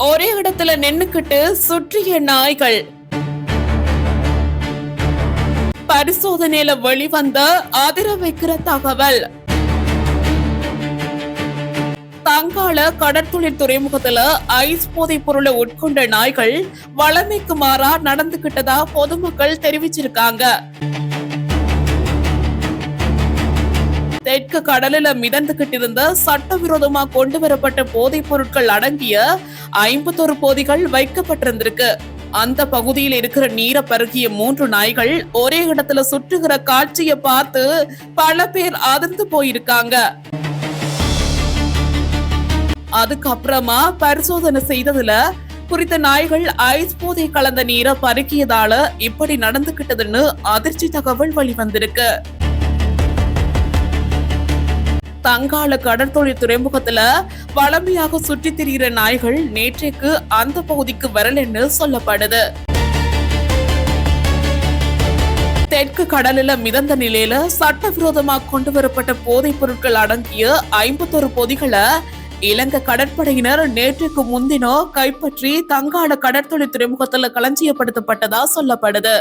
ஒரே இடத்துல நின்னுக்கிட்டு சுற்றிய நாய்கள். பரிசோதனையில வெளிவந்த அதிர வைக்கிற தகவல். தங்கால கடற்தொழில் துறைமுகத்துல ஐஸ் போதைப் பொருளை உட்கொண்ட நாய்கள் வளமைக்கு மாறா நடந்துகிட்டதா பொதுமக்கள் தெரிவிச்சிருக்காங்க. தெற்கு கடலில மிதந்துகிட்டு இருந்த சட்டவிரோதமா கொண்டு வரப்பட்ட போதைப் பொருட்கள் அடங்கிய 51 போதிகள் வைக்கப்பட்டிருந்திருக்கு. அந்த பகுதியில் இருக்கிற நீரை பருகிய 3 நாய்கள் ஒரே இடத்துல சுற்றுகிற காட்சியை பார்த்து பல பேர் அதிர்ந்து போயிருக்காங்க. அதுக்கப்புறமா பரிசோதனை செய்ததுல குறித்த நாய்கள் ஐஸ் போதை கலந்த நீரை பருகியதால இப்படி நடந்துகிட்டதுன்னு அதிர்ச்சி தகவல் வெளிவந்திருக்கு. தங்கால கடற்தொழில் துறைமுகத்துல வளமையாக சுற்றி திரிகிற நாய்கள் நேற்றைக்கு அந்த பகுதிக்கு வரலன்னு சொல்லப்படுது. தெற்கு கடலில மிதந்த நிலையில சட்டவிரோதமா கொண்டு வரப்பட்ட போதைப் பொருட்கள் அடங்கிய 51 பொதிகளை இலங்கை கடற்படையினர் நேற்றுக்கு முன்தினம் கைப்பற்றி தங்கால கடற்தொழில் துறைமுகத்துல களஞ்சியப்படுத்தப்பட்டதா சொல்லப்படுது.